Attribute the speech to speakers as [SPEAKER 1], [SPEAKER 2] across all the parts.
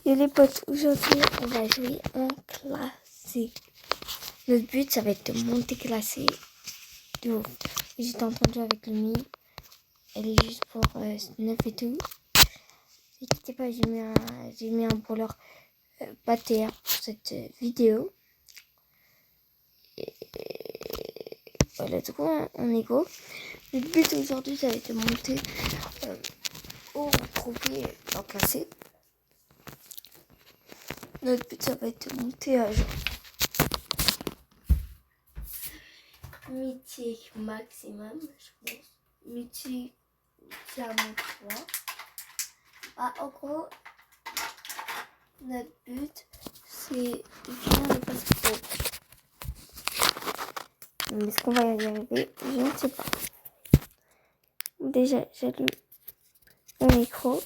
[SPEAKER 1] Et les potes, aujourd'hui, on va jouer en classé. Notre but, ça va être de monter classé. De ouf. J'étais en train de jouer avec Lumi. Elle est juste pour 9 et tout. N'hésitez pas, j'ai mis un brawler pas TR pour cette vidéo. Et voilà, du coup, on est go. Le but aujourd'hui, ça va être de monter au trophée en classé. Notre but, ça va être de monter à genre mythique maximum, je pense. Mythique diamant 3. Ah, en gros, notre but, c'est de finir le passe-pro. Mais est-ce qu'on va y arriver? Je ne sais pas. Déjà, j'allume mon micro.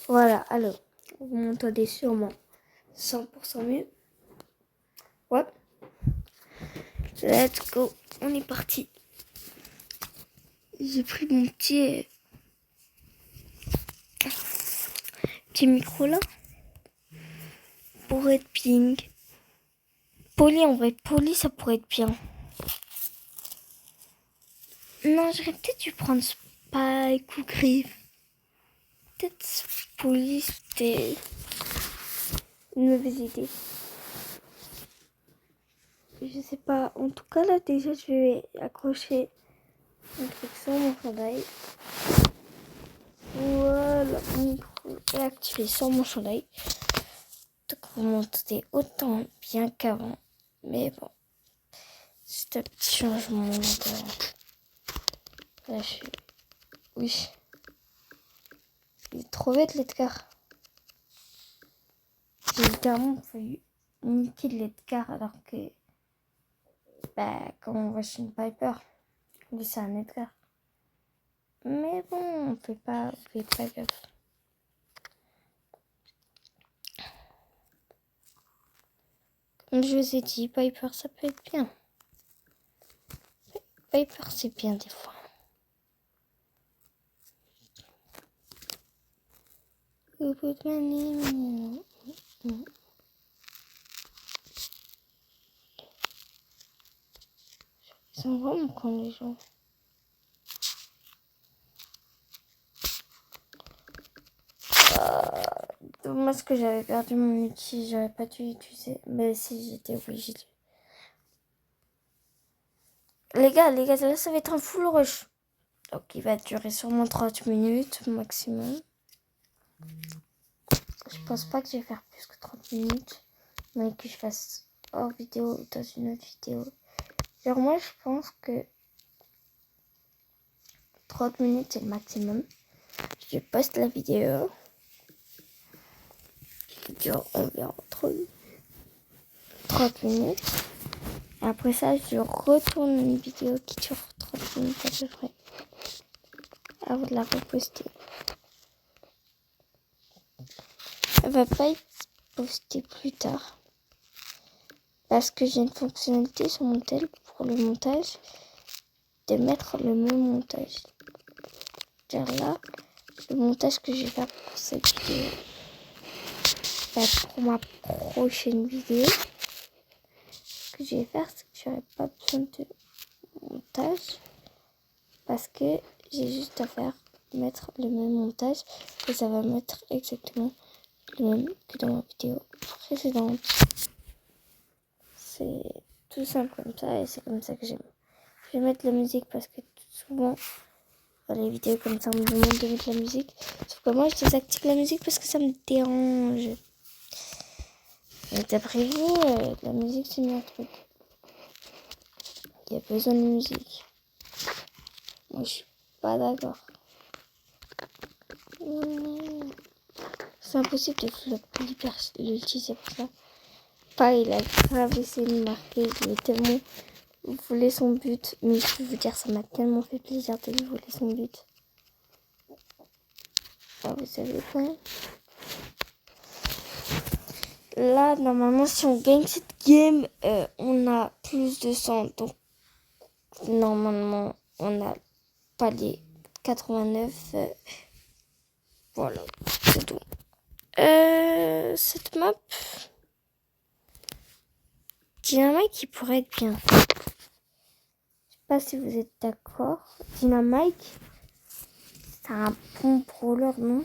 [SPEAKER 1] Voilà, alors, vous m'entendez sûrement 100% mieux. Ouais. Let's go, on est parti. J'ai pris mon petit micro là pour être ping. Poli, en vrai, poli, ça pourrait être bien. Non, j'aurais peut-être dû prendre Spike ou Griff. Peut-être poli, c'était une mauvaise idée. Je sais pas. En tout cas, là, déjà, je vais accrocher un truc sur mon chandail. Voilà, mon micro est activé sur mon chandail. Donc, vous m'entendez autant bien qu'avant. Mais bon, c'est un petit changement. Là, je suis... Oui. Il est trop bête, l'Edgar. J'ai littéralement failli niquer l'Edgar alors que... Bah, quand on voit chez une Piper, lui, c'est un Edgar. Mais bon, on fait pas gaffe. Comme je vous ai dit, Piper, ça peut être bien. Piper, c'est bien des fois. Ils sont vraiment cons, les gens. Dommage que j'avais perdu mon outil, j'aurais pas dû l'utiliser. Mais si j'étais obligée de... Les gars, là ça va être un full rush. Donc il va durer sûrement 30 minutes maximum. Je pense pas que je vais faire plus que 30 minutes. Mais que je fasse hors vidéo dans une autre vidéo. Genre moi je pense que 30 minutes c'est le maximum. Je poste la vidéo. Qui dure environ 30 minutes. Et après ça je retourne une vidéo qui dure 30 minutes à peu près. Avant de la reposter. Elle va pas être postée plus tard. Parce que j'ai une fonctionnalité sur mon tel pour le montage. De mettre le même montage. Car là, le montage que je vais faire pour cette vidéo. Bah, pour ma prochaine vidéo. Ce que je vais faire, c'est que j'aurai pas besoin de montage. Parce que j'ai juste à faire mettre le même montage. Et ça va mettre exactement le même que dans ma vidéo précédente. C'est tout simple comme ça et c'est comme ça que j'aime. Je vais mettre la musique parce que souvent dans les vidéos comme ça on me demande de mettre la musique. Sauf que moi je désactive la musique parce que ça me dérange. Et d'après vous, la musique c'est un truc. Il y a besoin de musique. Moi je suis pas d'accord. C'est impossible de flop l'utiliser pour ça. Pas, il a grave essayé de marquer, il est tellement voulait son but, mais je peux vous dire, ça m'a tellement fait plaisir de lui voler son but. Ah, vous savez quoi? Là, normalement, si on gagne cette game, on a plus de 100. Donc, normalement, on a pas les 89. Voilà, c'est tout. Cette map, Dynamite qui pourrait être bien. Je sais pas si vous êtes d'accord. Dynamite, c'est un bon brawler, non?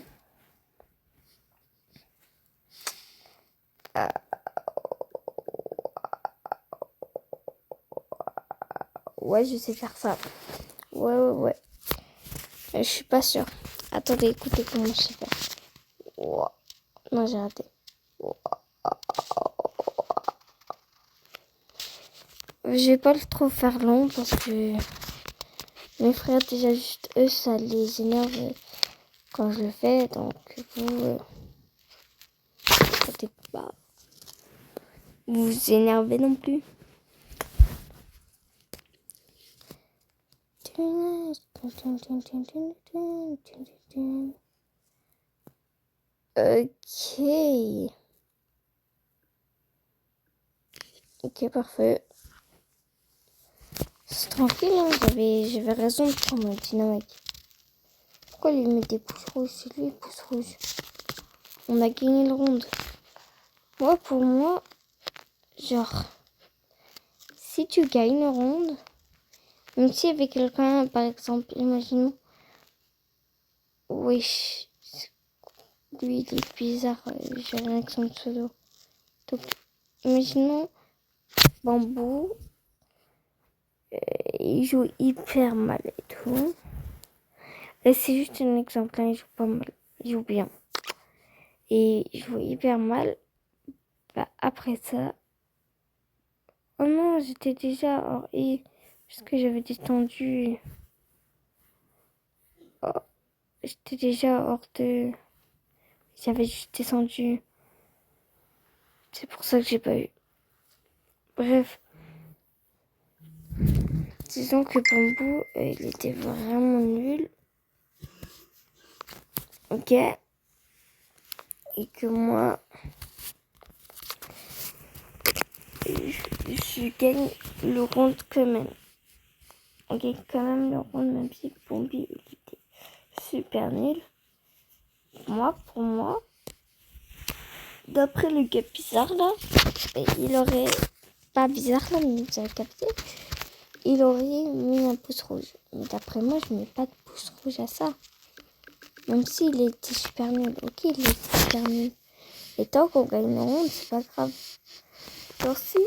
[SPEAKER 1] Ouais, je sais faire ça. Ouais. Je suis pas sûre. Attendez, écoutez comment je sais faire. Ouah. Non, j'ai raté. Je vais pas le trop faire long parce que mes frères, déjà, juste eux, ça les énerve quand je le fais. Donc, vous, peut-être pas vous énervez non plus. Ok, parfait. C'est tranquille, hein. J'avais raison de prendre un dynamite. Pourquoi lui met des pouces rouges? C'est lui, pouce rouge. On a gagné le round. Moi, pour moi, genre, si tu gagnes le round, même si avec quelqu'un, par exemple, imaginons, wesh, lui il est bizarre, j'ai rien que son pseudo. Donc, imaginons, Bambou, il joue hyper mal et tout. Et c'est juste un exemple, hein, il joue pas mal, il joue bien. Et il joue hyper mal. Bah, après ça, oh non, j'étais déjà hors et parce que j'avais descendu. Oh, j'étais déjà hors de. J'avais juste descendu. C'est pour ça que j'ai pas eu. Bref. Disons que Bambou, il était vraiment nul. Ok. Et que moi, je gagne le round quand même. On gagne quand même le round, même si Bambou, il était super nul. Pour moi, d'après le gars bizarre là, il aurait. Pas bizarre là, mais vous avez capté. Il aurait mis un pouce rouge. Mais d'après moi, je mets pas de pouce rouge à ça. Même s'il était super nul. Ok, il était super nul. Et tant qu'on gagne le round, c'est pas grave. Alors si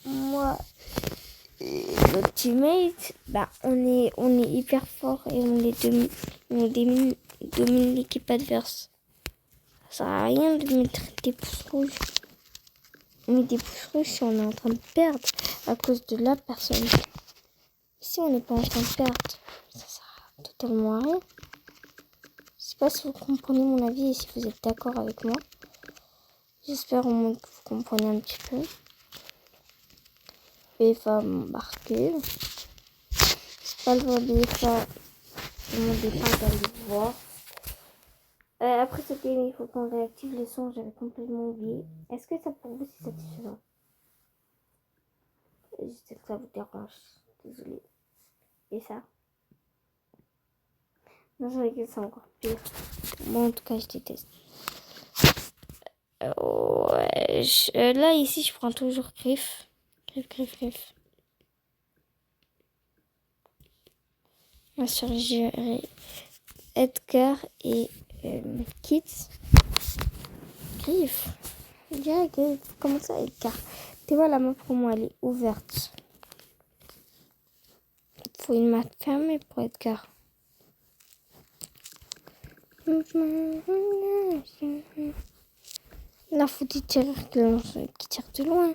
[SPEAKER 1] moi, notre teammate, bah, on est hyper fort et on domine l'équipe adverse. Ça sert à rien de mettre des pouces rouges. On met des pouces rouges si on est en train de perdre à cause de la personne. Si on n'est pas en train de perdre, ça sert totalement à rien. Je sais pas si vous comprenez mon avis et si vous êtes d'accord avec moi. J'espère au moins que vous comprenez un petit peu. BFA marqué. C'est pas le vrai BFA. Demandez pas d'aller voir. Après ce game, il faut qu'on réactive les sons. J'avais complètement oublié. Est-ce que ça pour vous c'est satisfaisant? Je sais que ça vous dérange. Désolée. Et ça? Non, je rigole, c'est encore pire. Moi, en tout cas, je déteste. Ouais, là, ici, je prends toujours Griff. Griff. Moi, sur Edgar et Kids. Griff. Yeah, Griff. Comment ça, Edgar? Tu vois, la map pour moi, elle est ouverte. Il faut une map fermée pour Edgar. Là, faut des tireurs qui tirent de loin.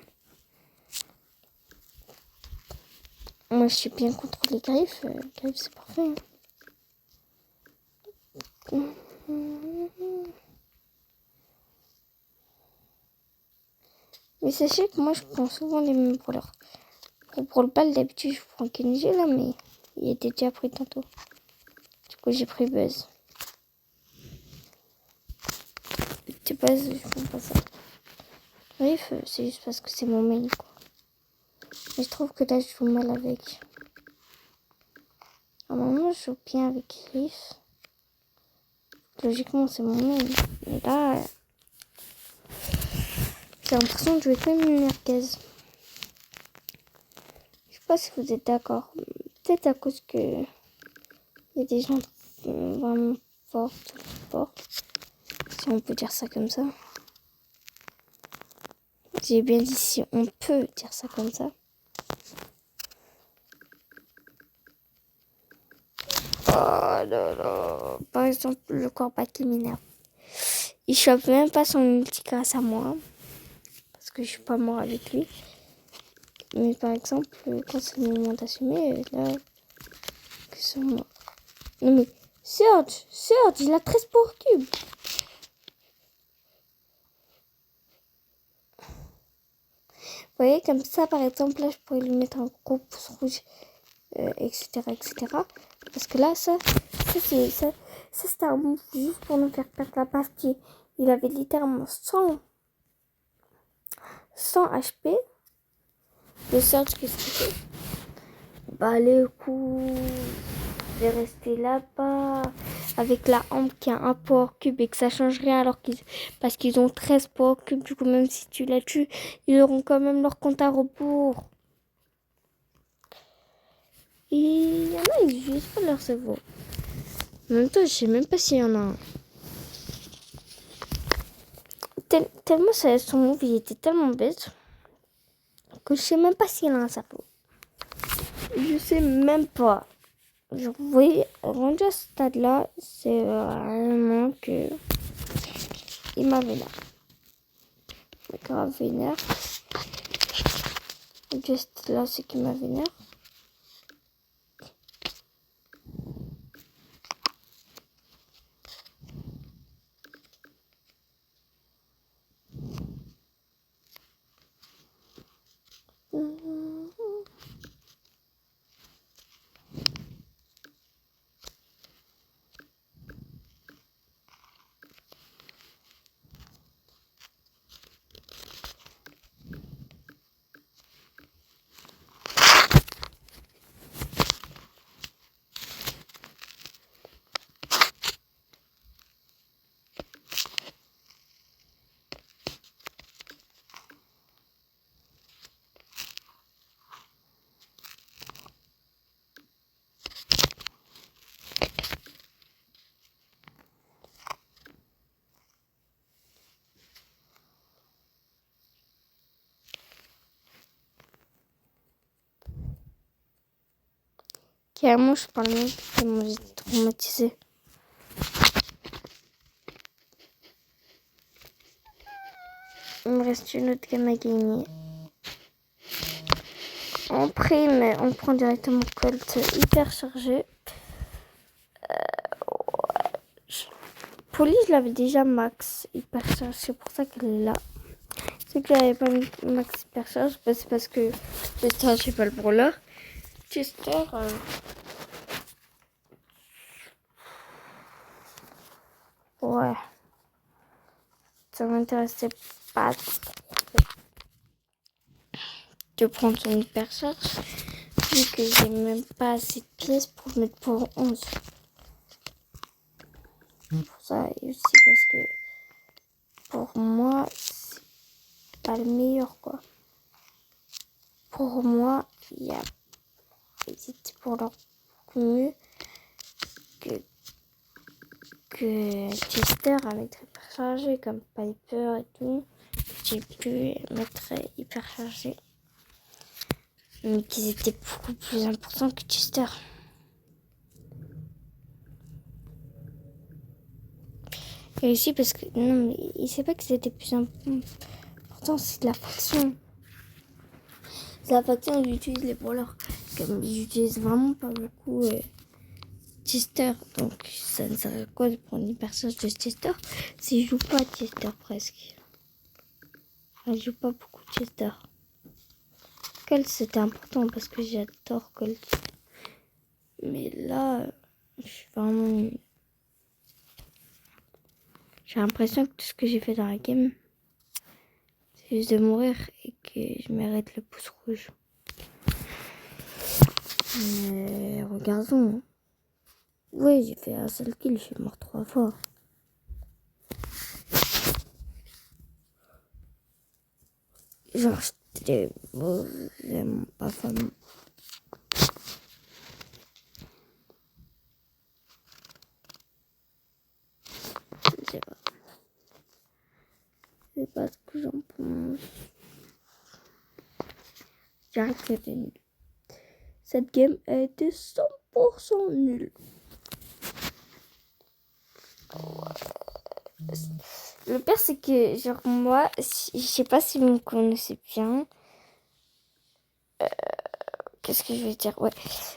[SPEAKER 1] Moi, je suis bien contre les griffes. Griffes, c'est parfait. Mais sachez que moi, je prends souvent les mêmes brawlers. Pour le bal, d'habitude, je prends Kenji là, mais il était déjà pris tantôt. Du coup, j'ai pris Buzz. C'est pas, je prends pas ça. Bref, c'est juste parce que c'est mon main, quoi. Mais je trouve que là, je joue mal avec. À un moment, moi je joue bien avec Riff. Logiquement, c'est mon main. Mais là, j'ai l'impression de jouer comme une merguez. Je sais pas si vous êtes d'accord. Peut-être à cause que il y a des gens vraiment forts sur le sport. Si on peut dire ça comme ça. J'ai bien dit si on peut dire ça comme ça. Oh là là. Par exemple, le corps qui m'énerve. Il chope même pas son ulti grâce à moi. Parce que je suis pas mort avec lui. Mais par exemple, quand c'est le moment d'assumer, là, que c'est moi. Non mais, Surge, il a 13 power cubes. Vous voyez, comme ça, par exemple, là, je pourrais lui mettre un gros pouce rouge, etc., etc. Parce que là, c'était un move juste pour nous faire perdre la partie. Il avait littéralement 100 HP. Le Surge, qu'est-ce qu'il fait? Bah, les coups, je vais rester là-bas. Avec la hampe qui a un power cube et que ça change rien alors parce qu'ils ont 13 power cubes. Du coup, même si tu la tues, ils auront quand même leur compte à rebours. Et il y en a, ils n'utilisent pas leur cerveau. En même temps, je sais même pas s'il y en a un. Tellement son move, il était tellement bête que je sais même pas s'il a un cerveau. Je sais même pas. Vous voyez, rendu à ce stade-là, c'est vraiment que il m'a vénère. Grave vénère. Juste là, c'est qu'il m'a vénère. Carrément, je parle même tellement j'étais traumatisée. Il me reste une autre game à gagner. En prime, on prend directement Colt hyper chargé. Polly, je l'avais déjà max hyper chargé. C'est pour ça qu'elle est là. C'est que j'avais pas mis max hyper charge. C'est parce que Chester, j'ai pas le brawler. Chester, ouais. Ça m'intéressait pas de prendre son hyper charge. Vu que j'ai même pas assez de pièces pour mettre pour 11. Pour ça, et aussi parce que pour moi, c'est pas le meilleur, quoi. Pour moi, ils étaient pour leur beaucoup mieux que Chester à mettre hyper chargé, comme Piper et tout. J'ai pu mettre hyper chargé. Mais qu'ils étaient beaucoup plus importants que Chester. Et aussi parce que, non, mais il sait pas qu'ils étaient plus importants, c'est de la faction. C'est la faction où ils utilisent les brawlers. Comme ils utilisent vraiment pas beaucoup Chester. Donc ça ne sert à quoi de prendre une personne de Chester si je joue pas Chester presque. Enfin, je joue pas beaucoup Chester. Colt c'était important parce que j'adore Colt. Mais là, je suis vraiment... J'ai l'impression que tout ce que j'ai fait dans la game, c'est juste de mourir et que je mérite le pouce rouge. Mais regardons. Ouais, j'ai fait un seul kill, je suis mort 3 fois. Genre, j'étais vraiment pas fameux. Je sais pas. C'est pas ce que j'en pense. J'arrête que c'était nul. Cette game a été 100% nulle. Le pire, c'est que, genre, moi, je sais pas si vous me connaissez bien. Qu'est-ce que je vais dire? Ouais,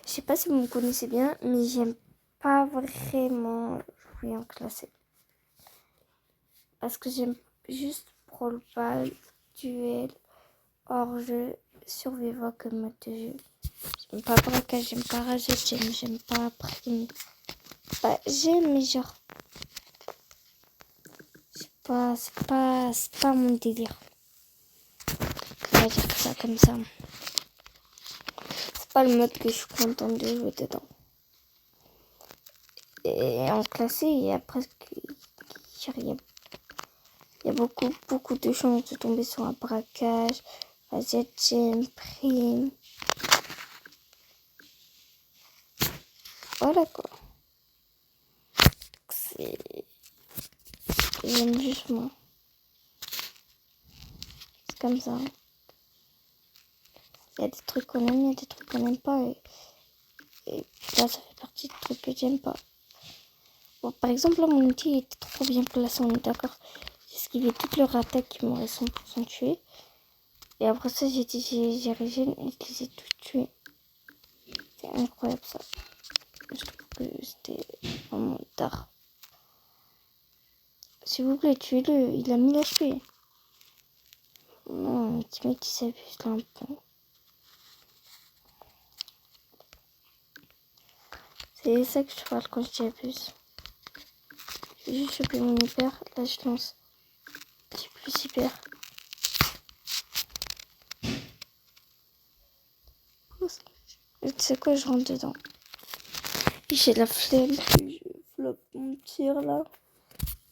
[SPEAKER 1] je sais pas si vous me connaissez bien, mais j'aime pas vraiment jouer en classé. Parce que j'aime juste Brawl Ball, duel, hors-jeu, survivor comme mode de jeu. J'aime pas braquage, j'aime pas ragette, j'aime pas prime. Bah, j'aime, mais genre, c'est pas mon délire. On va dire ça comme ça. C'est pas le mode que je suis contente de jouer dedans. Et en classé, il y a presque... Il y a beaucoup de chances de tomber sur un braquage, ragette, gemme, prime. Voilà quoi. J'aime juste moi. C'est comme ça. Il y a des trucs qu'on aime, il y a des trucs qu'on n'aime pas. Et là, ça fait partie des trucs que j'aime pas. Bon, par exemple, là, mon outil était trop bien placé, on est d'accord. J'ai esquivé toutes leurs attaques qui m'auraient 100% tué. Et après ça, j'ai régène et je les ai tous tués. C'est incroyable ça. Je trouve que c'était vraiment tard. S'il vous plaît, tuez-le. Il a 1000 HP. Non, petit mec qui s'abuse là un peu. C'est ça que je parle quand je dis abuse. J'ai juste chopé mon hyper. Là, je lance. J'ai plus hyper. Tu sais quoi, je rentre dedans. J'ai la flemme que je flop mon tir là.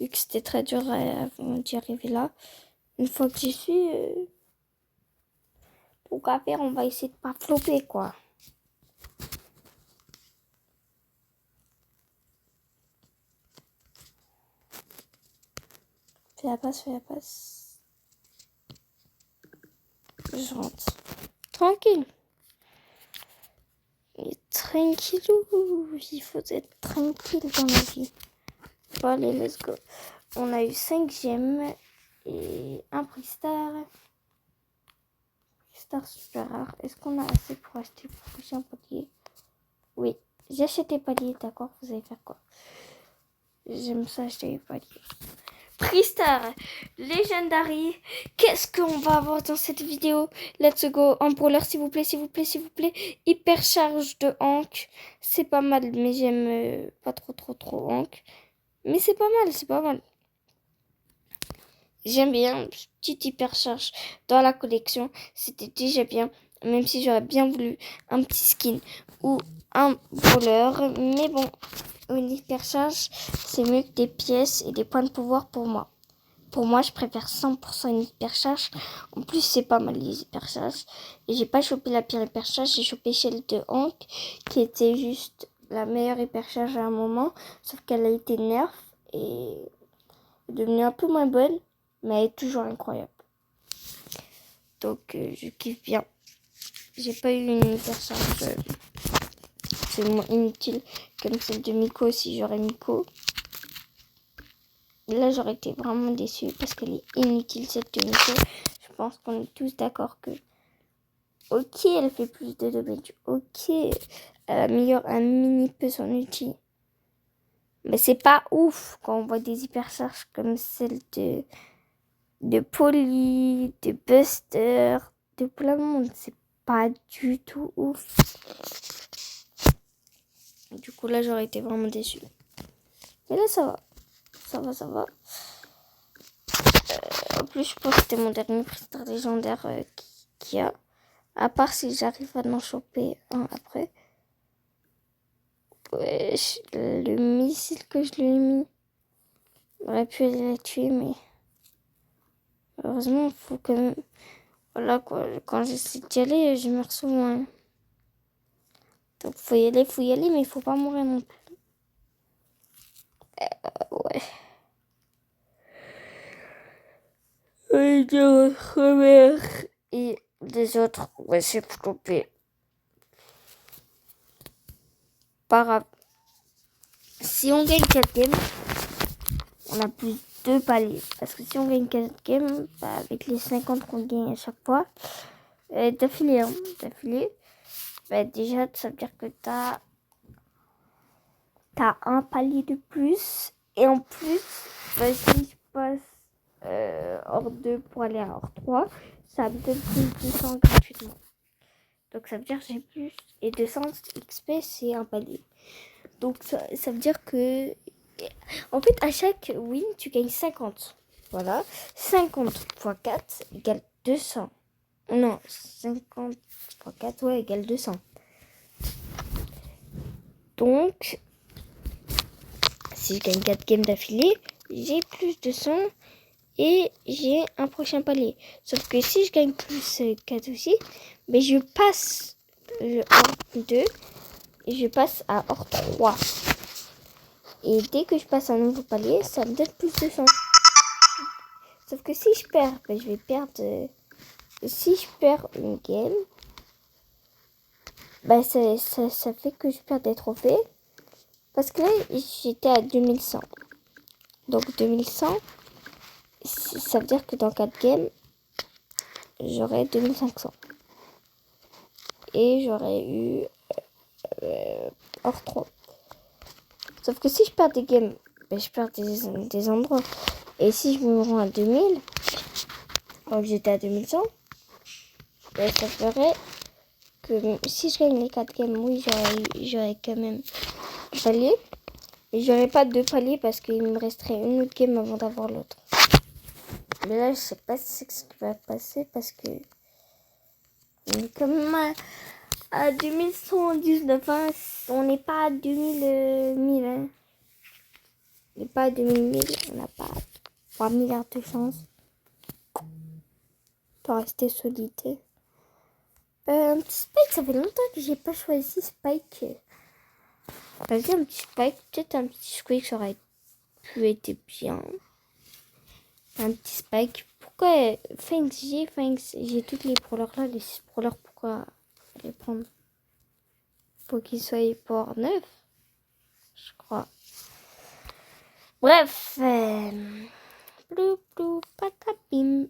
[SPEAKER 1] Vu que c'était très dur avant d'y arriver là. Une fois que j'y suis, pourquoi faire, on va essayer de pas flopper quoi. Fais la passe, fais la passe. Je rentre. Tranquille. Et tranquillou. Il faut être tranquille dans la vie. Bon allez, let's go. On a eu 5 gemmes et un prix star. Star super rare. Est-ce qu'on a assez pour acheter le prochain palier? Oui. J'ai acheté les paliers, d'accord. Vous allez faire quoi? J'aime ça acheter les paliers. Prix star, Legendary. Qu'est-ce qu'on va avoir dans cette vidéo? Let's go. En brawler, s'il vous plaît, s'il vous plaît, s'il vous plaît. Hyper charge de Hank. C'est pas mal, mais j'aime pas trop Hank. Mais c'est pas mal, c'est pas mal. J'aime bien. Petite hyper charge dans la collection. C'était déjà bien. Même si j'aurais bien voulu un petit skin ou un brawler. Mais bon, une hyper charge, c'est mieux que des pièces et des points de pouvoir pour moi. Pour moi, je préfère 100% une hypercharge. En plus, c'est pas mal les hypercharges. Et j'ai pas chopé la pire hypercharge. J'ai chopé celle de Hank, qui était juste la meilleure hypercharge à un moment. Sauf qu'elle a été nerf et est devenue un peu moins bonne. Mais elle est toujours incroyable. Donc, je kiffe bien. J'ai pas eu une hypercharge absolument inutile comme celle de Miko si j'aurais Miko. Là, j'aurais été vraiment déçue parce qu'elle est inutile cette Miko. Je pense qu'on est tous d'accord que, ok, elle fait plus de damage. Ok, elle améliore un mini peu son outil. Mais c'est pas ouf quand on voit des hypercharges comme celle de Polly, de Buster, de plein de monde. C'est pas du tout ouf. Du coup, là, j'aurais été vraiment déçue. Mais là, ça va. Ça va. En plus, je pense que c'était mon dernier président légendaire qu'il y a. À part si j'arrive à en choper un après. Ouais, le missile que je lui ai mis aurait pu aller la tuer, mais heureusement, il faut quand même... Voilà quoi, quand j'essaie d'y aller, je meurs souvent. Hein. Donc faut y aller, mais il faut pas mourir non plus. Ouais. Et de première et des autres, ouais, c'est trompé. Pas grave. Si on gagne 4 games, on a plus 2 paliers. Parce que si on gagne 4 games, bah, avec les 50 qu'on gagne à chaque fois, d'affilée, bah, déjà, ça veut dire que t'as un palier de plus. Et en plus, bah, si je passe hors 2 pour aller à hors 3, ça me donne plus de 200 gratuitement. Donc ça veut dire que j'ai plus. Et 200 XP, c'est un palier. Donc ça veut dire que... En fait, à chaque win, tu gagnes 50. Voilà. 50 x 4 égale 200. Non, 50 x 4, ouais, égale 200. Donc, si je gagne 4 games d'affilée, j'ai plus de 100 et j'ai un prochain palier. Sauf que si je gagne plus 4 aussi, mais je passe hors 2 et je passe à hors 3. Et dès que je passe un nouveau palier, ça me donne plus de 100. Sauf que si je perds, ben, je vais perdre... si je perds une game, ben, ça fait que je perds des trophées. Parce que là, j'étais à 2100. Donc 2100, ça veut dire que dans 4 games, j'aurais 2500. Et j'aurais eu hors 3. Sauf que si je perds des games, ben, je perds des endroits. Et si je me rends à 2000, alors que j'étais à 2100, ben, ça ferait que si je gagne les 4 games, oui, j'aurais quand même un palier. Mais j'aurais pas 2 paliers parce qu'il me resterait une autre game avant d'avoir l'autre. Mais là, je sais pas si c'est ce qui va passer parce que on est quand même à 2119. Hein. On n'est pas à 2000. Hein. On n'est pas à 2000. On n'a pas 3 milliards de chances. Pour rester solide. Un petit Spike, ça fait longtemps que j'ai pas choisi Spike. Vas-y, un petit Spike, peut-être un petit Squeak, ça aurait pu être bien. Un petit Spike. Pourquoi Fangs, j'ai toutes les brawlers là, les 6 brawlers, pourquoi les prendre? Pour qu'ils soient pour 9, je crois. Bref, blou blou patapim.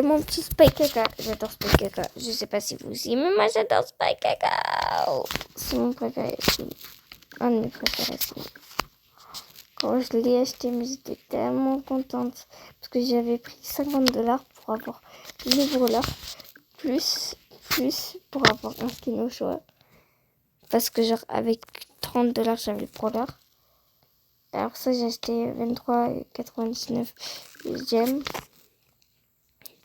[SPEAKER 1] Mon petit Spike Caca, j'adore Spike Caca. Je sais pas si vous aussi, mais moi j'adore Spike Caca. C'est mon préféré. Un de mes préférés. Quand je l'ai acheté, mais j'étais tellement contente parce que j'avais pris $50 pour avoir le brawler plus pour avoir un skin au choix. Parce que genre avec $30 j'avais le brawler. Alors ça j'ai acheté 23,99 gemmes.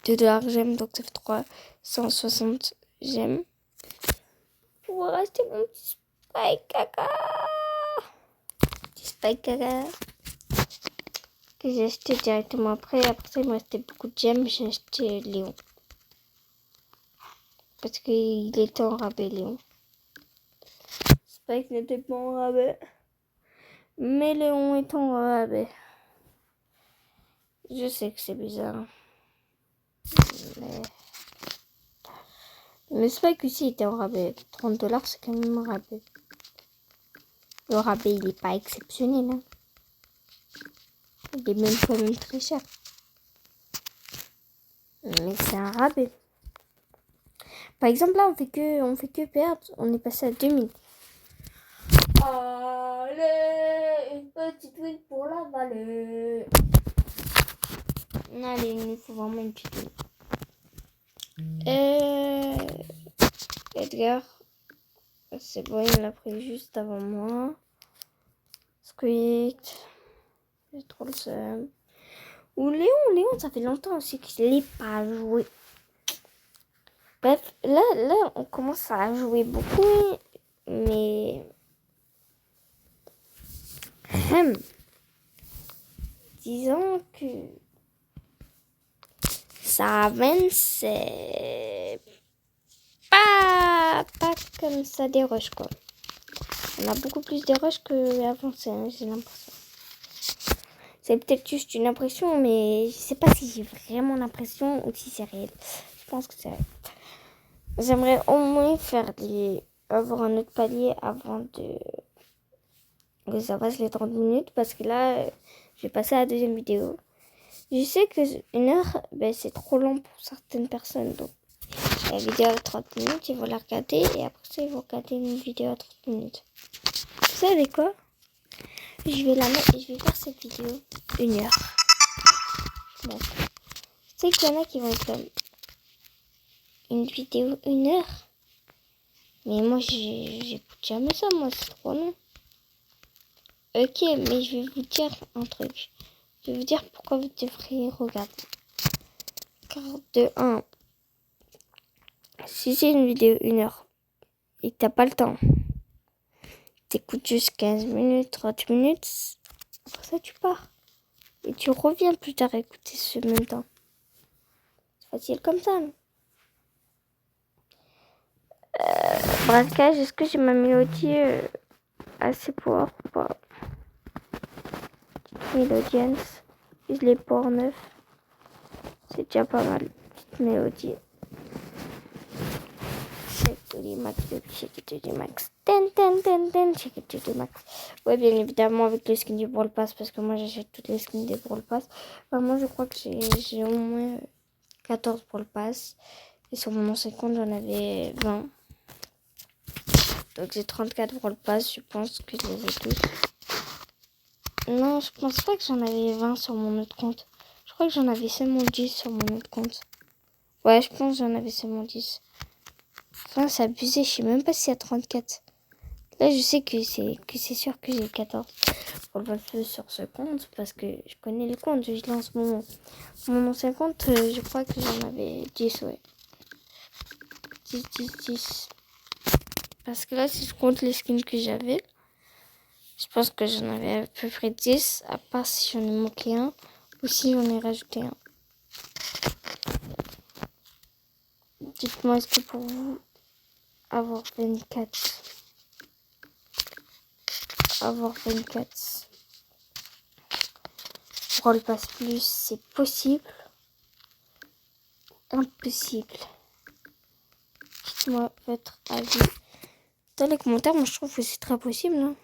[SPEAKER 1] 2$ gemmes, donc ça fait 360 gemmes. Pour acheter mon petit Spike Caca. Petit Spike Caca. Que j'ai acheté directement après. Après ça il me restait beaucoup de gemmes. J'ai acheté Léon. Parce qu'il était en rabais Léon. Spike n'était pas en rabais. Mais Léon est en rabais. Je sais que c'est bizarre. Mais Spike aussi était en rabais. $30 c'est quand même un rabais. Le rabais il est pas exceptionnel. Hein. Il est même quand même très cher. Mais c'est un rabais. Par exemple là on fait que perdre. On est passé à 2000. Allez, une petite win pour la vallée. Allez, il nous faut vraiment une petite win. Edgar, c'est bon, il l'a pris juste avant moi. Squeak, j'ai trop le seum. Ou Léon, ça fait longtemps aussi que je l'ai pas joué. Bref, là, on commence à jouer beaucoup, mais disons que ça avance pas comme ça des rushs, quoi. On a beaucoup plus de rushs qu'avant, j'ai l'impression. C'est peut-être juste une impression, mais je sais pas si j'ai vraiment l'impression ou si c'est réel. Je pense que c'est réel. J'aimerais au moins avoir un autre palier avant que ça passe les 30 minutes, parce que là, je vais passer à la deuxième vidéo. Je sais que 1 heure, c'est trop long pour certaines personnes, donc la vidéo à 30 minutes, ils vont la regarder et après ça, ils vont regarder une vidéo à 30 minutes. Vous savez quoi? Je vais la mettre et je vais faire cette vidéo 1 heure. Bon. Je sais qu'il y en a qui vont être comme une vidéo 1 heure. Mais moi, j'écoute jamais ça, moi, c'est trop long. Ok, mais je vais vous dire un truc. Je vais vous dire pourquoi vous devriez regarder. Car de 1, si c'est une vidéo 1 heure et que t'as pas le temps, t'écoutes juste 15 minutes, 30 minutes, après ça tu pars. Et tu reviens plus tard écouter ce même temps. C'est facile comme ça. Braquage, est-ce que j'ai ma mélodie assez pour ou pas? Mélodienne, je l'ai pas en 9. C'est déjà pas mal. Petite mélodie. Shake to the max, shake it to the max. Shake it to the max. Ouais, bien évidemment avec le skin du Brawl Pass, parce que moi j'achète toutes les skins des Brawl Pass. Enfin, moi je crois que j'ai au moins 14 Brawl Pass. Et sur mon ancien compte j'en avais 20. Donc j'ai 34 Brawl Pass, je pense que je les ai tous. Non, je pense pas que j'en avais 20 sur mon autre compte. Je crois que j'en avais seulement 10 sur mon autre compte. Ouais, je pense que j'en avais seulement 10. Enfin, c'est abusé, je sais même pas s'il y a 34. Là, je sais que c'est sûr que j'ai 14 pour le faire sur ce compte parce que je connais le compte, je lance mon ancien compte, je crois que j'en avais 10, ouais. 10. Parce que là, si je compte les skins que j'avais, je pense que j'en avais à peu près 10, à part si j'en ai manqué un ou si j'en ai rajouté un. Dites-moi, est-ce que pour vous, avoir 24, Brawl Pass Plus, c'est possible? Impossible. Dites-moi votre avis dans les commentaires. Moi, je trouve que c'est très possible. Hein.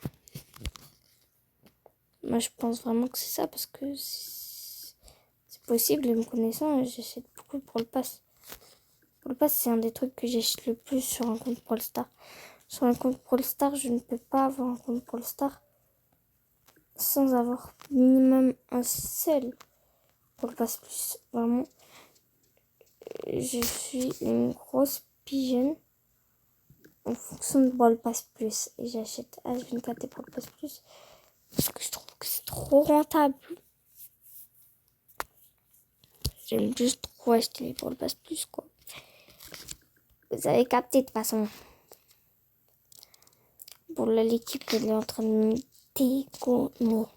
[SPEAKER 1] Moi, je pense vraiment que c'est ça parce que c'est possible. Et me connaissant, j'achète beaucoup pour le pass. Pour le pass, c'est un des trucs que j'achète le plus sur un compte Brawl Stars. Sur un compte Brawl Stars, je ne peux pas avoir un compte Brawl Stars sans avoir minimum un seul Brawl Pass Plus. Vraiment, je suis une grosse pigeonne en fonction de Brawl Pass Plus. Et j'achète H24 et Brawl Pass Plus parce que je trouve que c'est trop rentable. J'aime juste trop acheter les Brawl Pass Plus, quoi. Vous avez capté de toute façon. Bon, là, l'équipe, elle est en train de me dégonner. Nous,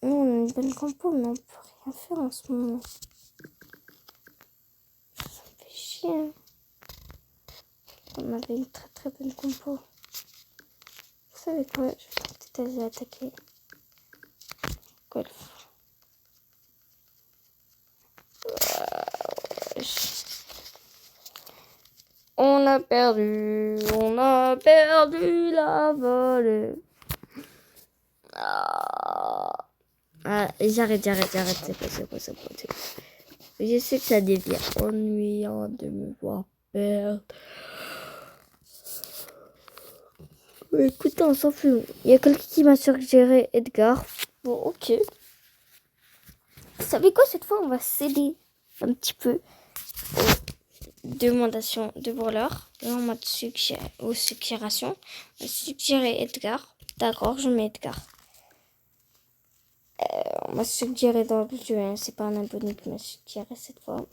[SPEAKER 1] on a une bonne compo, mais on peut rien faire en ce moment. Ça me fait chier. Hein. On avait une très très bonne compo. Vous savez quoi? Je vais peut-être aller attaquer. Golf. On a perdu la volée. J'arrête, c'est pas. Je sais que ça devient ennuyant de me voir perdre. Mais écoutez, on s'en fout. Il y a quelqu'un qui m'a suggéré Edgar. Bon, ok. Vous savez quoi, cette fois, on va céder un petit peu aux demandations de voleurs. Là, on m'a suggéré aux suggérations. On m'a suggéré Edgar. D'accord, je mets Edgar. On m'a suggéré dans le jeu, hein. C'est pas un abonné qui m'a suggéré cette fois.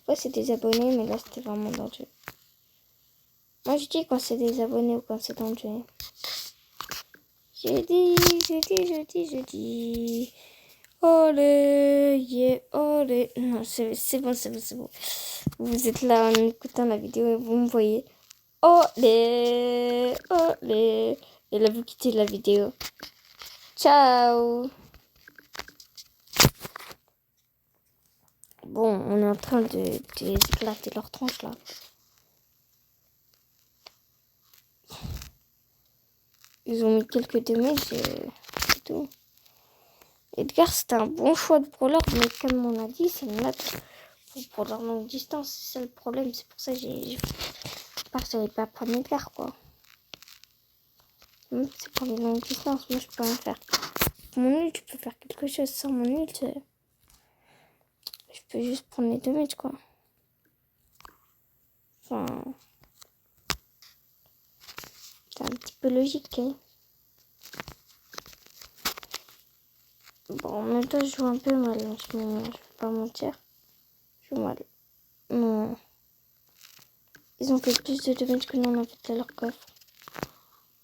[SPEAKER 1] fois c'est des abonnés, mais là c'était vraiment dans le jeu. Moi je dis quand c'est des abonnés ou quand c'est dans le jeu. Je dis. Olé, yeah, olé. Non, c'est bon. Vous êtes là en écoutant la vidéo et vous me voyez. Olé, olé. Et là vous quittez la vidéo. Ciao. Bon, on est en train de éclater leur tronche là. Ils ont mis quelques damages, c'est tout. Edgar, c'était un bon choix de brawler, mais comme on a dit, c'est une map pour leur longue distance. C'est ça le problème, c'est pour ça que je savais pas prendre Edgar, quoi. C'est pour les longues distances, moi je peux rien faire. Mon ult, je peux faire quelque chose sans mon ult. Je peux juste prendre les damages, quoi. Enfin... C'est un petit peu logique, hein. Bon, en même temps, je joue un peu mal, hein. Je vais pas mentir. Je joue mal. Non. Ils ont fait plus de damage que nous on a fait à leur coffre.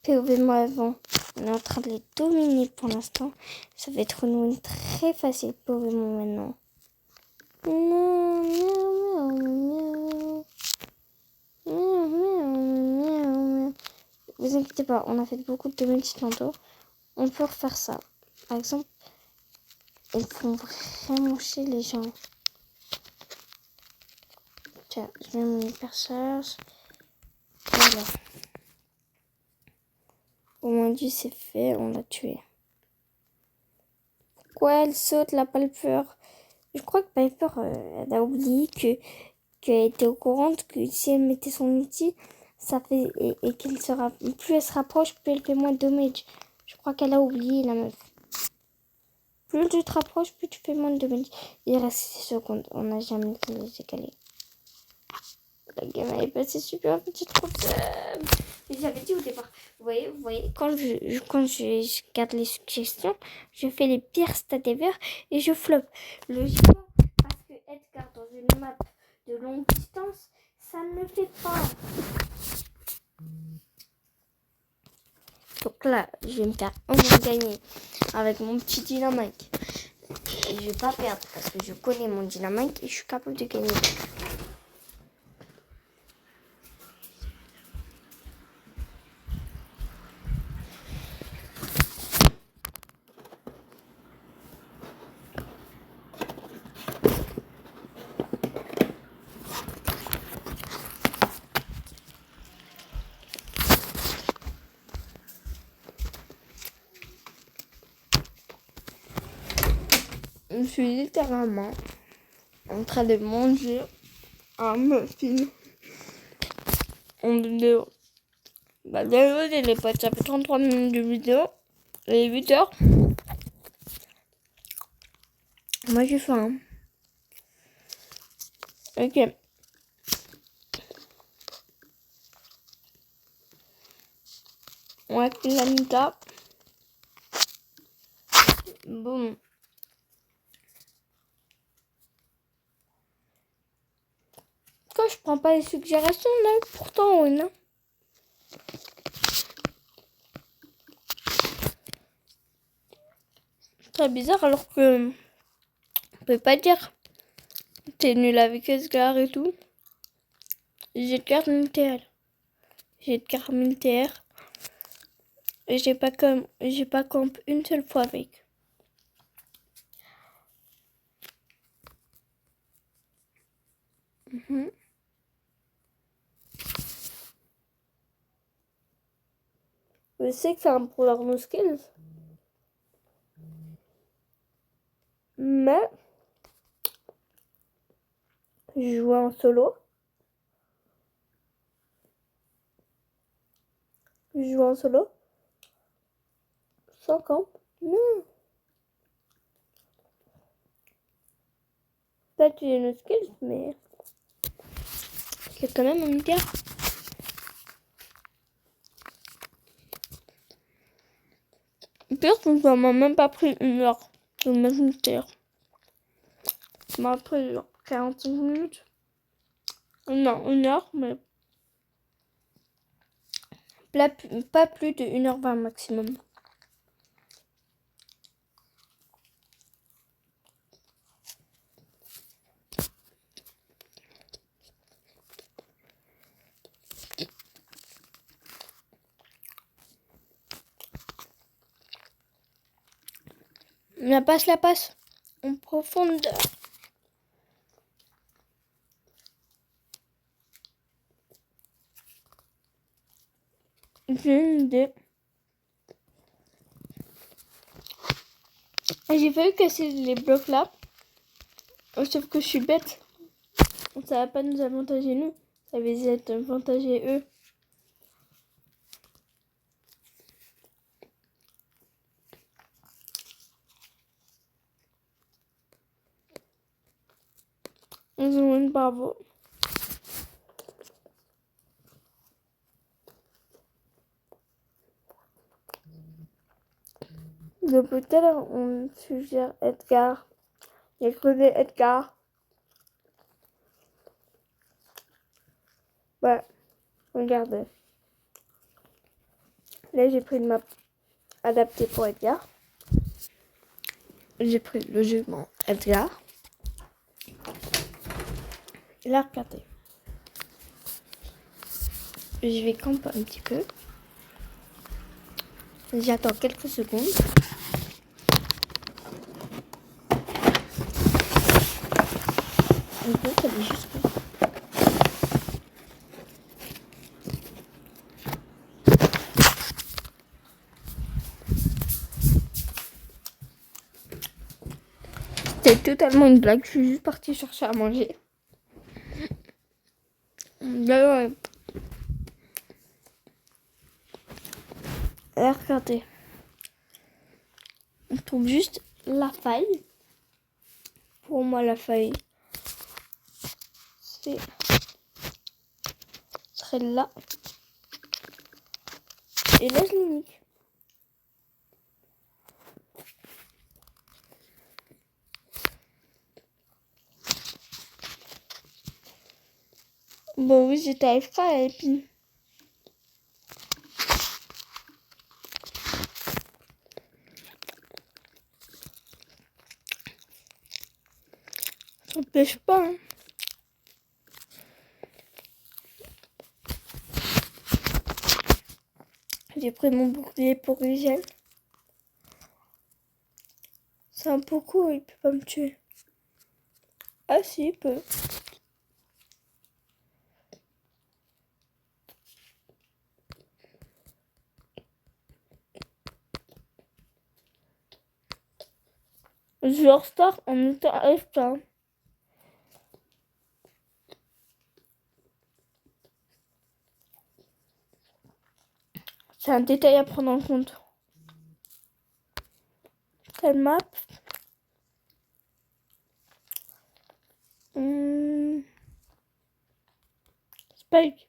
[SPEAKER 1] POV moi avant. On est en train de les dominer pour l'instant. Ça va être une win très facile. POV moi maintenant. Miaou, miaou, miaou, miaou. Miaou, miaou, miaou, miaou. Vous inquiétez pas, on a fait beaucoup de damage tantôt. On peut refaire ça. Par exemple, ils font vraiment chier les gens. Tiens, je mets mon hypercharge. Voilà. Au moins dit c'est fait, on l'a tué. Pourquoi elle saute la Piper? Je crois que Piper, elle a oublié qu'elle était au courant que si elle mettait son outil, ça fait et qu'elle sera plus elle se rapproche, plus elle fait moins de damage. Je crois qu'elle a oublié la meuf. Plus tu te rapproches, plus tu fais moins de damage. Il reste 6 secondes, on n'a jamais décalé. La game est passée super petite trop. J'avais dit au départ. Vous voyez, quand je garde les suggestions, je fais les pires stats ever et je flop. Logiquement, parce que Edgar dans une map de longue distance, ça ne le fait pas. Donc là, je vais me faire au moins gagner avec mon petit dynamite. Et je vais pas perdre parce que je connais mon dynamite et je suis capable de gagner. Je suis littéralement en train de manger un muffin en vidéo. Bah désolé les potes, ça fait 33 minutes de vidéo. Il est 8 heures. Moi j'ai faim. Ok. On va faire la mita. Boum. Quand je prends pas les suggérations là, pourtant oui, non. Très bizarre alors que on peut pas dire t'es nul avec Edgar et tout. J'ai Edgar militaire. J'ai Edgar militaire. Et j'ai pas camp une seule fois avec. Je sais que c'est un pour leur no skills. Mais je jouais en solo. Sans camp. Non. Peut-être j'ai no skills, mais c'est quand même un militaire. Pire, ça m'a même pas pris 1 heure de mettre militaire. Ça m'a pris genre 45 minutes. Non, 1 heure, mais pas plus de 1h20 maximum. La passe en profondeur. J'ai une idée. J'ai failli casser les blocs là. Sauf que je suis bête. Ça va pas nous avantager nous. Ça va avantager eux. Ils ont une bravo. Depuis tout à l'heure, on suggère Edgar. Il a creusé Edgar. Voilà. Regardez. Là, j'ai pris une map adaptée pour Edgar. J'ai pris le jugement Edgar. Là, regardez. Je vais camper un petit peu. J'attends quelques secondes. On peut aller jusqu'à... C'était totalement une blague. Je suis juste partie chercher à manger. Là, regardez. On trouve juste la faille. Pour moi, la faille, serait là. Et là, je l'ai mis. Bon, oui, j'étais AFK et puis... Ça pêche pas, hein. J'ai pris mon bouclier pour Rigel. C'est un peu court, il peut pas me tuer. Ah si, il peut. Je restart en étant AFK. C'est un détail à prendre en compte. Quelle map? Spike.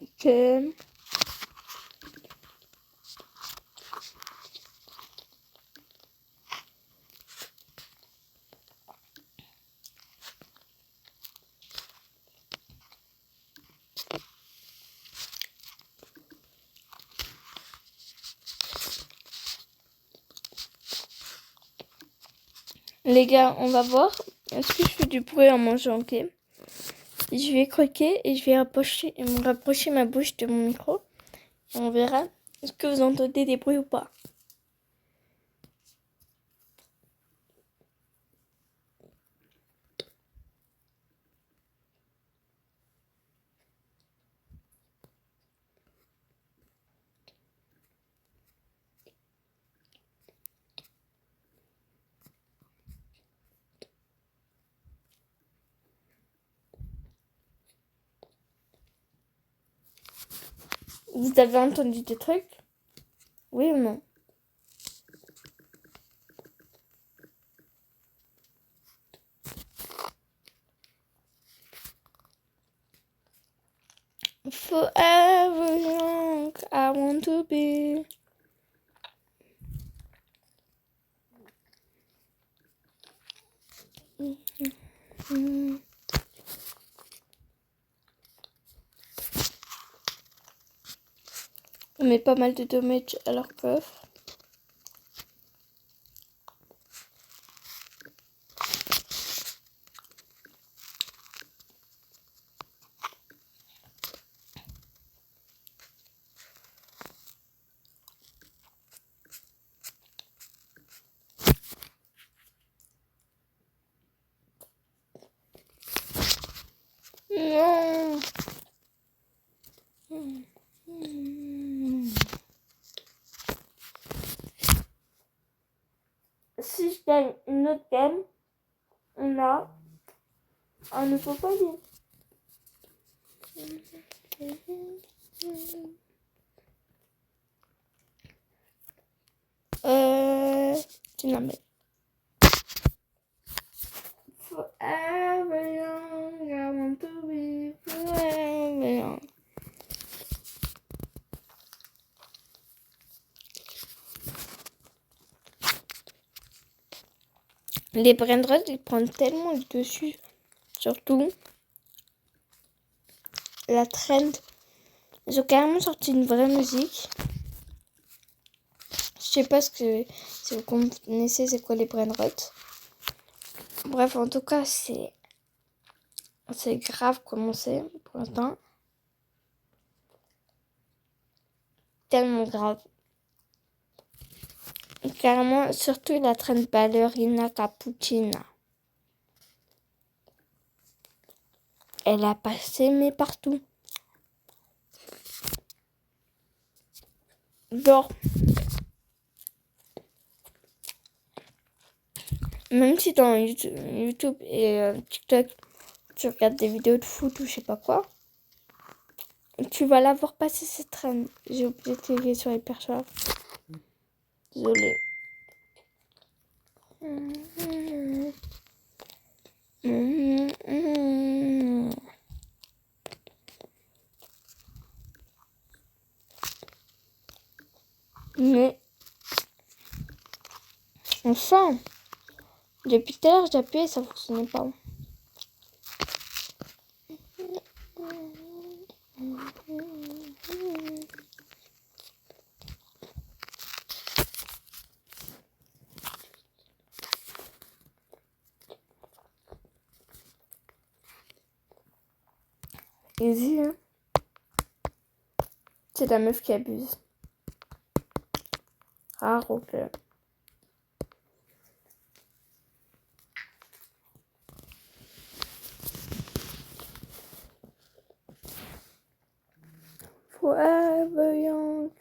[SPEAKER 1] Ok. Les gars, on va voir. Est-ce que je fais du bruit en mangeant, ok? Je vais croquer et je vais me rapprocher ma bouche de mon micro. Et on verra est-ce que vous entendez des bruits ou pas. Vous avez entendu des trucs? Oui ou non? Forever young, I want to be. On met pas mal de dommages à leur coffre. Non. Si je gagne une autre game, on a un nouveau palier. Dynamite. Forever young, I want to be forever young. Les brainrots, ils prennent tellement le dessus. Surtout la trend. Ils ont carrément sorti une vraie musique. Je sais pas si vous connaissez c'est quoi les brainrots. Bref, en tout cas, c'est grave comme on sait pour l'instant. Tellement grave. Carrément, surtout la trend ballerina cappuccina. Elle a passé mais partout. Genre, même si dans YouTube et TikTok, tu regardes des vidéos de foot ou je sais pas quoi, tu vas la voir passer cette trend. J'ai oublié de cliquer sur Hyperchar. Désolée. Mais enfin, depuis tout à l'heure, j'ai appuyé, ça fonctionnait pas. Easy, hein. C'est la meuf qui abuse. Rare, ok. Forever young,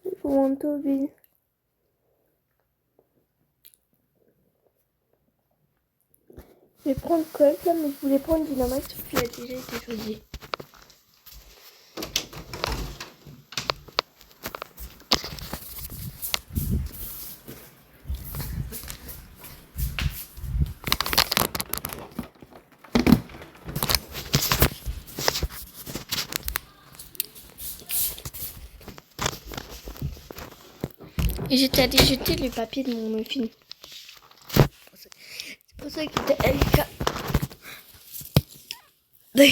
[SPEAKER 1] you want to be. Je vais prendre Colt là, mais je voulais prendre Dynamite, sauf qu'il a déjà été choisi. Et j'étais allée jeter le papier de mon muffin. C'est pour ça qu'il était LK. Je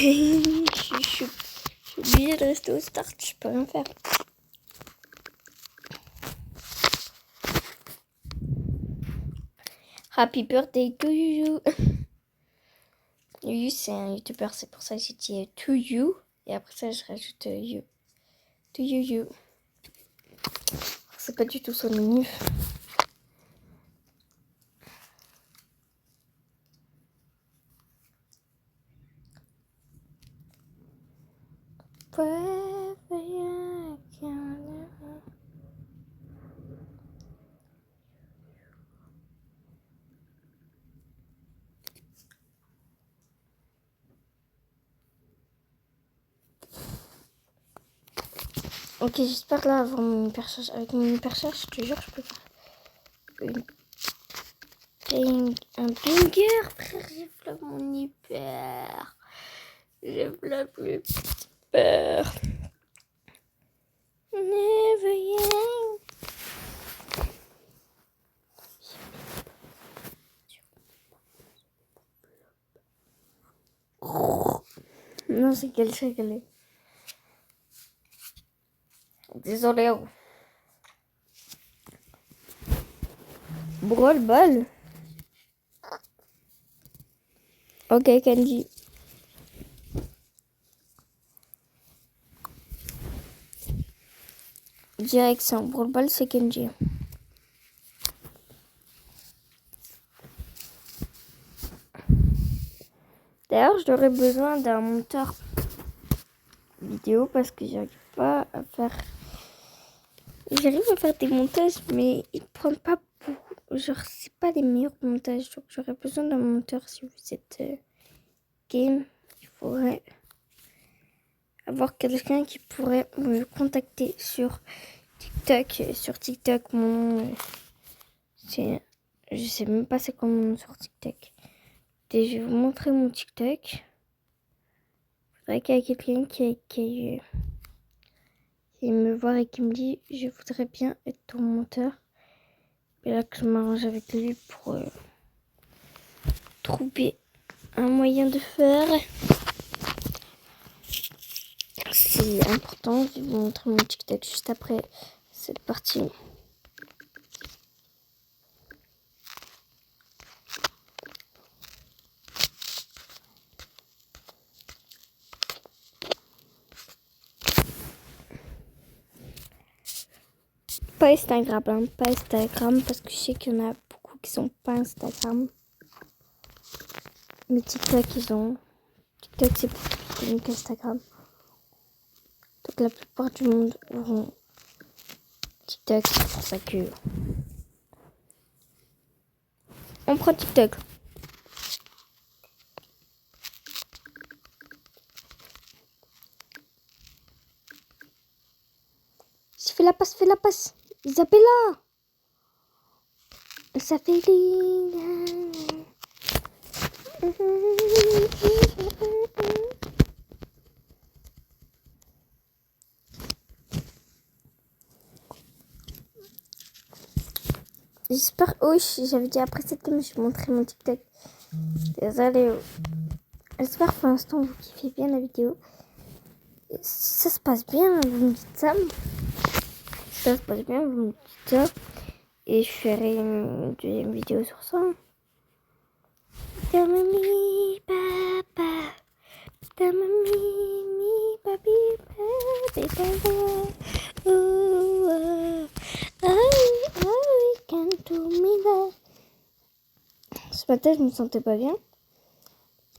[SPEAKER 1] suis obligée de rester au start, je peux rien faire. Happy birthday to you. You, c'est un youtubeur, c'est pour ça que j'ai dit to you. Et après ça, je rajoute you. To you, you. C'est pas du tout son menu. Ok, j'espère là avoir mon hypercharge. Avec mon hypercharge, je te jure, je peux faire un banger, frère. J'ai flop mon hyper. J'ai flop le. peur. Never young. Non, c'est quel chacalet. Désolé. Brawl ball. Ok, Candy. Direction. Brawl ball, c'est Kenji. D'ailleurs, j'aurais besoin d'un monteur vidéo parce que j'arrive pas à faire. J'arrive à faire des montages, mais ils prennent pas beaucoup. Genre, c'est pas les meilleurs montages. Donc, j'aurais besoin d'un monteur si vous êtes game. Il faudrait avoir quelqu'un qui pourrait me contacter sur TikTok. Sur TikTok, mon nom, c'est. Je sais même pas c'est quoi mon nom sur TikTok. Et je vais vous montrer mon TikTok. Il faudrait qu'il y ait quelqu'un qui me voir et qui me dit je voudrais bien être ton monteur. Et là que je m'arrange avec lui pour trouver un moyen de faire. C'est important. Je vais vous montrer mon TikTok juste après cette partie. Pas Instagram, hein, pas Instagram parce que je sais qu'il y en a beaucoup qui sont pas Instagram. Mais TikTok, ils ont. TikTok, c'est plus connu qu'Instagram. Donc la plupart du monde auront TikTok, c'est pour ça que. On prend TikTok. Fais la passe, fais la passe. Isabella. Ça fait J'espère. Oui, j'avais dit après cette game, je vais montrer mon TikTok. Désolée. J'espère pour l'instant vous kiffez bien la vidéo. Si ça se passe bien, vous me dites ça. Si ça se passe bien, vous me dites ça. Et je ferai une deuxième vidéo sur ça. Tamami, papa. Tamami, papi, papi, papa. Ce matin, je me sentais pas bien.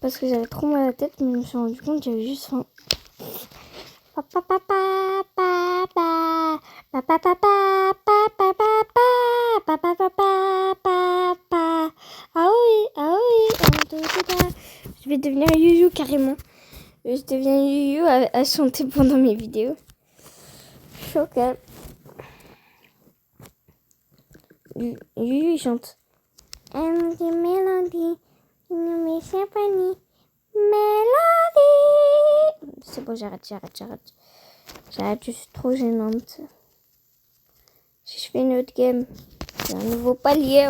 [SPEAKER 1] Parce que j'avais trop mal à la tête, mais je me suis rendu compte que j'avais juste faim. Papa, papa, papa, papa, papa, papa, papa, papa, papa. Ah oui, je vais devenir Yuyu carrément. Je deviens Yuyu à chanter pendant mes vidéos. Choquée. Yuyu, il chante. MD Melody, une symphonie, Melody. C'est bon, j'arrête. J'arrête, je suis trop gênante. Si je fais une autre game, c'est un nouveau palier.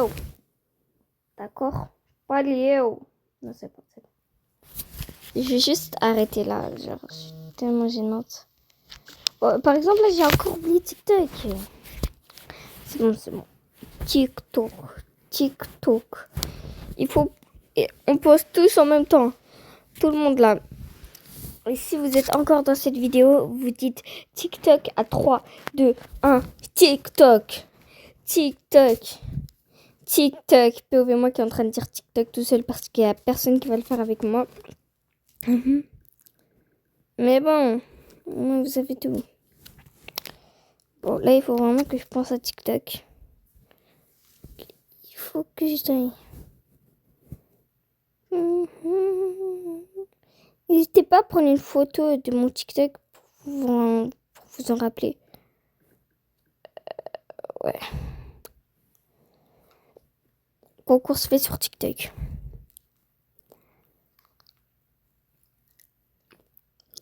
[SPEAKER 1] D'accord? Palier. Non, c'est pas ça. Je vais juste arrêter là. Genre, je suis tellement gênante. Bon, par exemple, là, j'ai encore oublié TikTok. C'est bon. TikTok. Il faut... On poste tous en même temps. Tout le monde là. Et si vous êtes encore dans cette vidéo, vous dites TikTok à 3, 2, 1. TikTok. POV moi qui est en train de dire TikTok tout seul parce qu'il n'y a personne qui va le faire avec moi. Mais bon, vous savez tout. Bon, là, il faut vraiment que je pense à TikTok. Il faut que j'aille. N'hésitez pas à prendre une photo de mon TikTok pour vous en rappeler. Ouais. Concours se fait sur TikTok.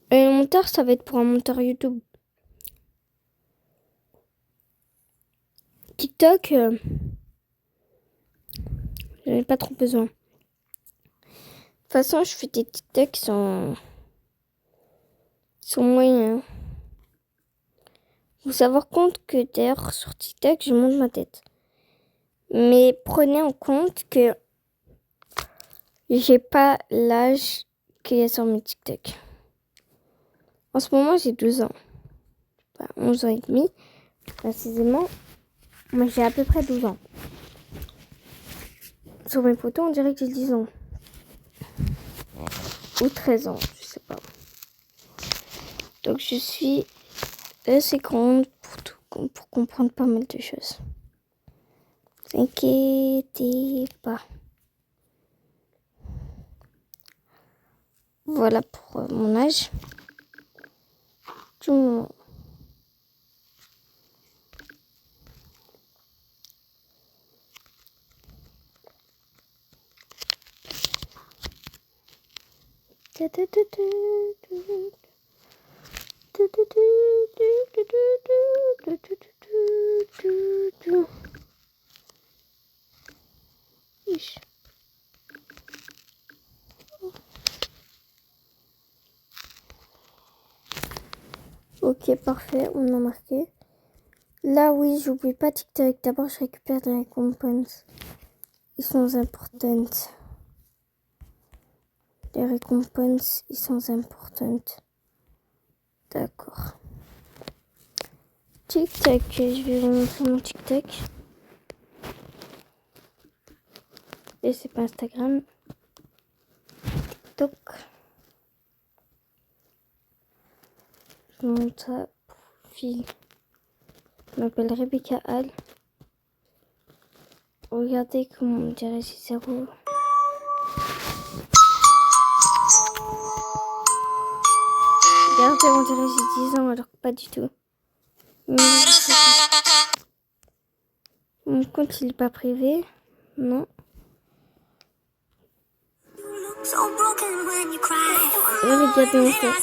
[SPEAKER 1] Et le monteur, ça va être pour un monteur YouTube. TikTok, j'en ai pas trop besoin. De toute façon, je fais des TikTok qui sont moyens. Faut savoir compte que d'ailleurs sur TikTok, je monte ma tête. Mais prenez en compte que j'ai pas l'âge qu'il y a sur mes TikTok. En ce moment, j'ai 12 ans. Enfin, 11 ans et demi, précisément. Moi, j'ai à peu près 12 ans. Sur mes photos, on dirait que j'ai 10 ans. Ou 13 ans, je sais pas. Donc, je suis assez grande pour comprendre pas mal de choses. Ne vous inquiétez pas. Voilà pour mon âge. Tout le monde. Ok, parfait, on a marqué. Là, oui, j'oublie pas TikTok. D'abord, je récupère les récompenses. Ils sont importantes. Les récompenses, ils sont importantes. D'accord. TikTok, je vais vous montrer mon TikTok. Et c'est pas Instagram. TikTok. Je montre ça. Profil. Je m'appelle Rebecca Hall. Regardez comment on dirait si ça roule. Regardez, on dirait j'ai 10 ans alors que pas du tout. Mon compte il est pas privé. Non. Regardez mon fait.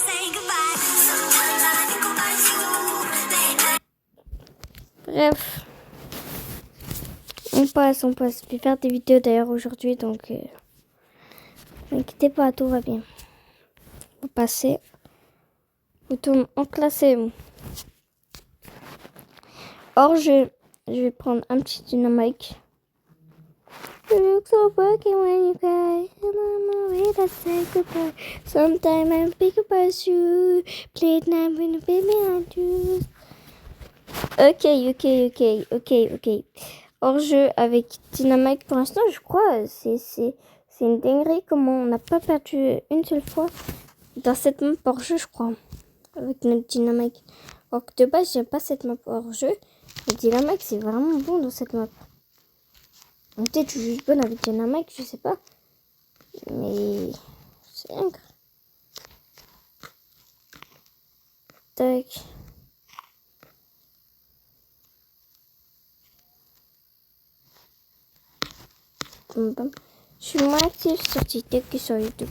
[SPEAKER 1] Bref. On passe. Je vais faire des vidéos d'ailleurs aujourd'hui, donc n'inquiétez pas, tout va bien. On va passer. Retourne en classé. Or, je vais prendre un petit dynamique. You look so broken when you cry. I'm on my way to say goodbye. Sometimes I think about you. Play it now when you baby I do. Ok. Hors-jeu avec Dynamite pour l'instant, je crois. C'est une dinguerie comment on n'a pas perdu une seule fois dans cette map hors-jeu, je crois. Avec notre Dynamite. Alors que de base, j'aime pas cette map hors-jeu. Mais Dynamite, c'est vraiment bon dans cette map. Peut-être que je suis juste bonne avec Dynamite, je sais pas. Mais c'est incroyable. Tac. Je suis moins active sur TikTok que sur YouTube.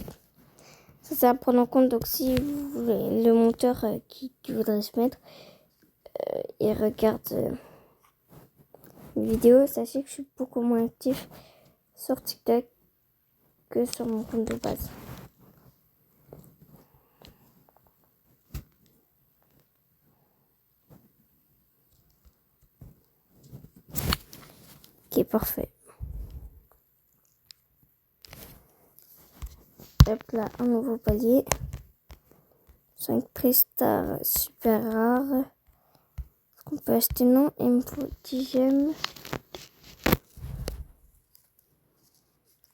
[SPEAKER 1] Ça, c'est à prendre en compte. Donc, si vous voulez, le monteur qui voudrait se mettre et regarde mes vidéos, sachez que je suis beaucoup moins actif sur TikTok que sur mon compte de base. Ok, parfait. Hop là, un nouveau palier. 5 prestars super rares. On peut acheter non, il me faut 10 gemmes.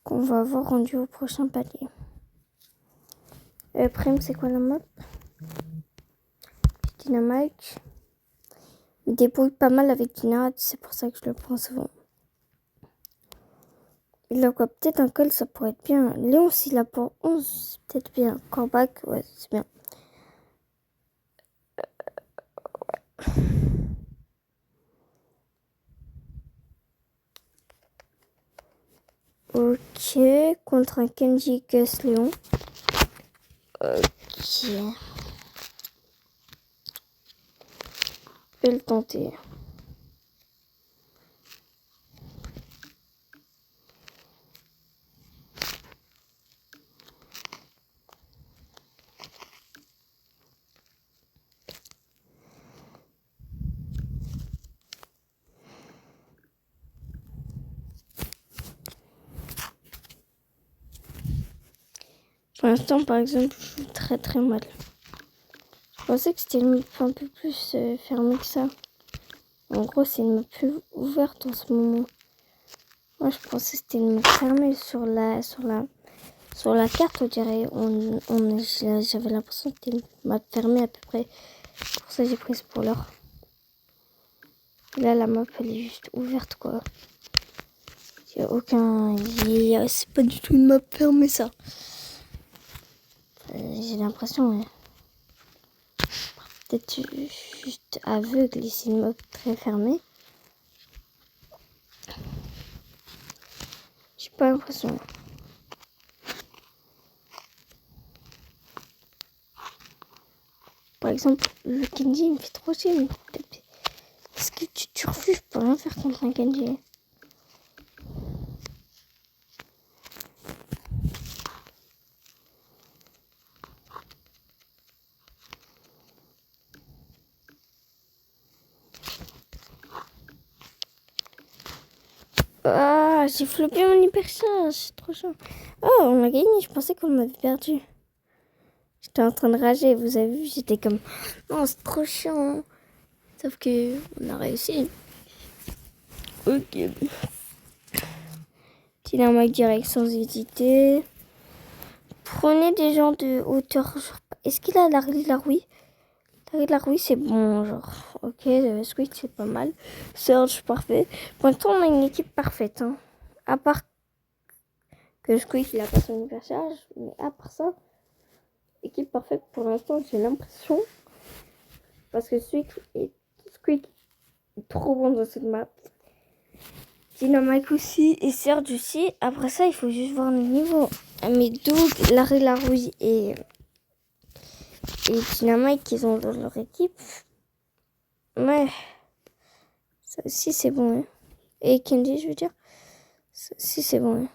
[SPEAKER 1] Qu'on va avoir rendu au prochain palier. Prime, c'est quoi la map? Dynamite. Il débrouille pas mal avec Dynamite, c'est pour ça que je le prends souvent. Il a quoi? Peut-être un col, ça pourrait être bien. Léon, s'il a pour 11, c'est peut-être bien. Corbac, ouais, c'est bien. Ok, contre un Kenji Gus Léon. Ok. peux le tenter. Pour l'instant, par exemple, je joue très très mal. Je pensais que c'était une map un peu plus fermée que ça. En gros, c'est une map plus ouverte en ce moment. Moi, je pensais que c'était une map fermée sur la carte, on dirait. J'avais l'impression que c'était une map fermée à peu près. C'est pour ça que j'ai pris spoiler. Là, la map, elle est juste ouverte, quoi. Il y a aucun... C'est pas du tout une map fermée, ça. J'ai l'impression, ouais. Peut-être juste aveugle et c'est une map très fermée. J'ai pas l'impression. Par exemple, le Kenji il me fait trop chier. Est-ce que tu refuses? Je peux rien faire contre un Kenji. Ah, j'ai flopé mon hyper charge, c'est trop chaud. Oh, on a gagné, je pensais qu'on avait perdu. J'étais en train de rager, vous avez vu, j'étais comme... Non, c'est trop chiant. Sauf que on a réussi. Ok. Dynamite direct sans hésiter. Prenez des gens de hauteur. Est-ce qu'il a la rouille? La rouille, c'est bon, genre. Ok, Squid, c'est pas mal. Surge, parfait. Pour l'instant, on a une équipe parfaite. Hein. À part que Squid, il a pas son hypercharge. Mais à part ça, équipe parfaite pour l'instant, j'ai l'impression. Parce que Squid est trop bon dans cette map. Dynamite aussi et Surge aussi. Après ça, il faut juste voir le niveau. Mais Doug, la rouille et Dynamite qu'ils ont dans leur équipe. Ouais. Ça aussi, c'est bon. Hein. Et Kenji, je veux dire. Ça aussi, c'est bon. Hein.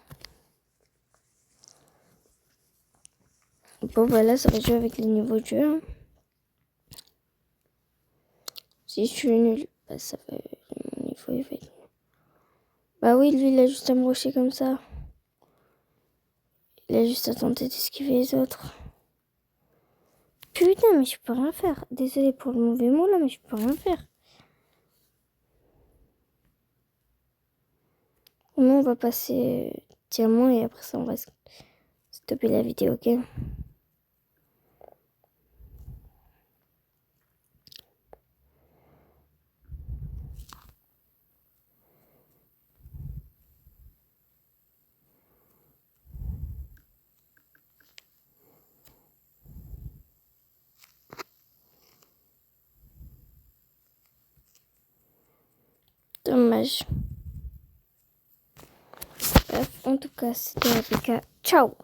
[SPEAKER 1] Bon, voilà, ça va jouer avec les niveaux de jeu. Hein. Si je suis nul, bah, ça va. Mon niveau, il va être nul. Bah oui, lui, il a juste à me rusher comme ça. Il a juste à tenter d'esquiver les autres. Putain, mais je peux rien faire. Désolé pour le mauvais mot là, mais je peux rien faire. Nous, on va passer diamant et après ça, on va stopper la vidéo, ok? Dommage. Bref, en tout cas, c'était APK. Ciao!